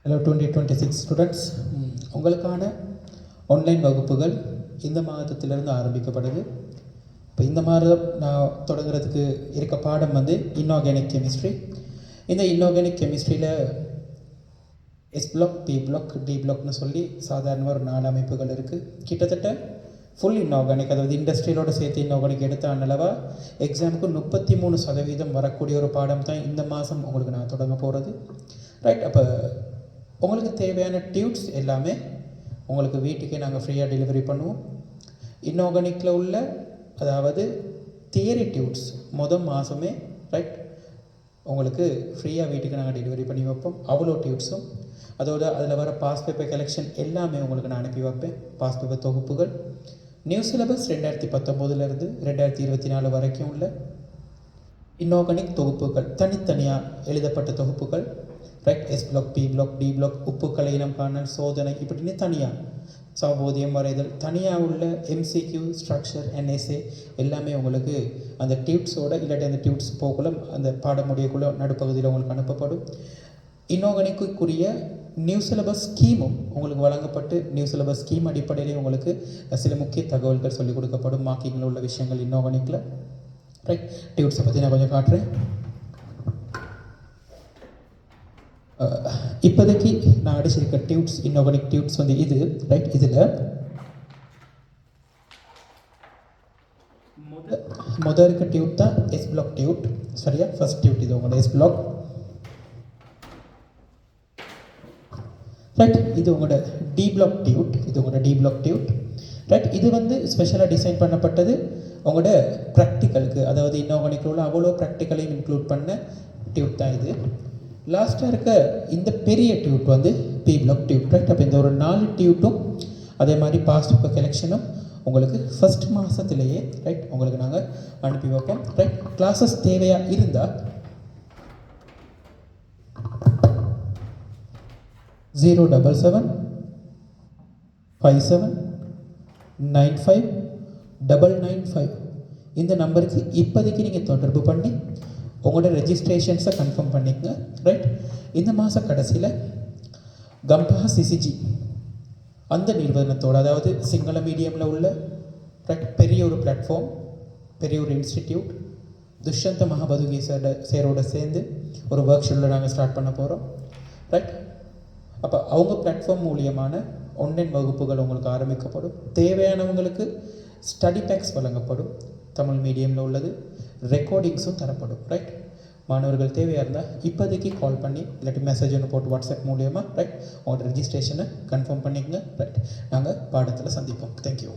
Hello 2026 students, உங்களுக்கான online வகுப்புகள் இந்த மாதத்திலிருந்து ஆரம்பிக்கப்படுது. இப்போ இந்த மாதம் நான் தொடங்குறதுக்கு இருக்க பாடம் வந்து இன்ஆர்கானிக் கெமிஸ்ட்ரி. இந்த இன்ஆர்கானிக் கெமிஸ்ட்ரியில் S block, P block, D பிளாக்னு சொல்லி சாதாரணமாக ஒரு 4 அமைப்புகள் இருக்குது. கிட்டத்தட்ட ஃபுல் இன்ஆர்கானிக், அதாவது இண்டஸ்ட்ரியலோடு சேர்த்து இன்ஆர்கானிக் எடுத்த அளவாக எக்ஸாமுக்கு 33% வரக்கூடிய ஒரு பாடம் தான் இந்த மாதம் உங்களுக்கு நான் தொடங்க போகிறது. ரைட், அப்போ உங்களுக்கு தேவையான டியூப்ஸ் எல்லாமே உங்களுக்கு வீட்டுக்கே நாங்கள் ஃப்ரீயாக டெலிவரி பண்ணுவோம். இன்ஆர்கானிக்கில் உள்ள அதாவது தியரி டியூப்ஸ் மாதமே ரைட் உங்களுக்கு ஃப்ரீயாக வீட்டுக்கு நாங்கள் டெலிவரி பண்ணி வைப்போம். அவ்வளோ டியூப்ஸும் அதோட அதில் வர பாஸ் பேப்பர் கலெக்ஷன் எல்லாமே உங்களுக்கு நான் அனுப்பி வைப்பேன். பாஸ் பேப்பர் தொகுப்புகள், நியூ சிலபஸ் 2019 2024 வரைக்கும் உள்ள இன்ஆர்கானிக் தொகுப்புகள், தனித்தனியாக எழுதப்பட்ட தொகுப்புகள், right, S block, P block, D block, உப்புக்களை இனம் காணல், சோதனை, இப்படின்னு தனியாக சமபோதியம் வரைதல், தனியாக உள்ள எம்சிக்யூ, ஸ்ட்ரக்சர், என்எஸ்ஏ எல்லாமே உங்களுக்கு அந்த டியூப்ஸோட இல்லாட்டி அந்த டியூப்ஸ் போக்குள்ள அந்த பாடமுடியக்குள்ள நடுப்பகுதியில் உங்களுக்கு அனுப்பப்படும். இன்ஆர்கானிக்குரிய நியூ சிலபஸ் ஸ்கீமும் உங்களுக்கு வழங்கப்பட்டு நியூ சிலபஸ் ஸ்கீம் அடிப்படையிலே உங்களுக்கு சில முக்கிய தகவல்கள் சொல்லிக் கொடுக்கப்படும். மார்க்கிங்கில் உள்ள விஷயங்கள் இன்ஆர்கானிக்கில். ரைட், டியூப்ஸை பற்றி நான் கொஞ்சம் காட்டுறேன். இப்போதைக்கு நான் அடிச்சிருக்க டியூப்ஸ், இன்ஆர்கானிக் டியூப்ஸ் வந்து இது ரைட். இதில் முதல் இருக்க டியூப் தான் எஸ் பிளாக் டியூப். சரியா, ஃபர்ஸ்ட் டியூப் இது உங்களோட எஸ் பிளாக். ரைட், இது உங்களோட டி பிளாக் டியூப். இது உங்களோட டி பிளாக் டியூப். ரைட், இது வந்து ஸ்பெஷலாக டிசைன் பண்ணப்பட்டது உங்களோட ப்ராக்டிக்கலுக்கு, அதாவது இன்ஆர்கானிக்கில் உள்ள அவ்வளோ ப்ராக்டிக்கலையும் இன்க்ளூட் பண்ண டியூப் தான் இது. லாஸ்ட்டாக இருக்க இந்த பெரிய டியூப் வந்து பி பிளாக் டியூப். ரைட், அப்போ இந்த ஒரு 4 டியூட்டும் அதே மாதிரி பாஸ் பேப்பர் கலெக்ஷனும் உங்களுக்கு ஃபஸ்ட் மாதத்துலேயே ரைட் உங்களுக்கு நாங்கள் அனுப்பி வைப்போம். ரைட், கிளாஸஸ் தேவையாக இருந்தால் 07757959995 இந்த நம்பருக்கு இப்போதைக்கு நீங்கள் தொடர்பு பண்ணி உங்களோட ரெஜிஸ்ட்ரேஷன்ஸை கன்ஃபார்ம் பண்ணிக்கங்க. ரைட், இந்த மாத கடைசியில் கம்பா சிசிஜி அந்த நிறுவனத்தோடு, அதாவது சிங்கள மீடியமில் உள்ள ரைட் பெரிய ஒரு பிளாட்ஃபார்ம், பெரிய ஒரு இன்ஸ்டிடியூட், துஷ்யந்த மகாபதுகி சேரோட சேர்ந்து ஒரு ஒர்க் ஷெடியூலை நாங்கள் ஸ்டார்ட் பண்ண போகிறோம். ரைட், அப்போ அவங்க பிளாட்ஃபார்ம் மூலியமான ஆன்லைன் வகுப்புகள் உங்களுக்கு ஆரம்பிக்கப்படும். தேவையானவங்களுக்கு ஸ்டடி பேக்ஸ் வழங்கப்படும். தமிழ் மீடியமில் உள்ளது, ரெக்கார்டிங்ஸும் தரப்படும். ரைட், மாணவர்கள் தேவையாக இருந்தால் இப்போதைக்கு கால் பண்ணி இல்லாட்டி மெசேஜ் ஒன்று போட்டு வாட்ஸ்அப் மூலியமாக ரைட் உங்களோட ரெஜிஸ்ட்ரேஷனை கன்ஃபார்ம் பண்ணிக்கங்க. ரைட், நாங்கள் பாடத்தில் சந்திப்போம். தேங்க்யூ.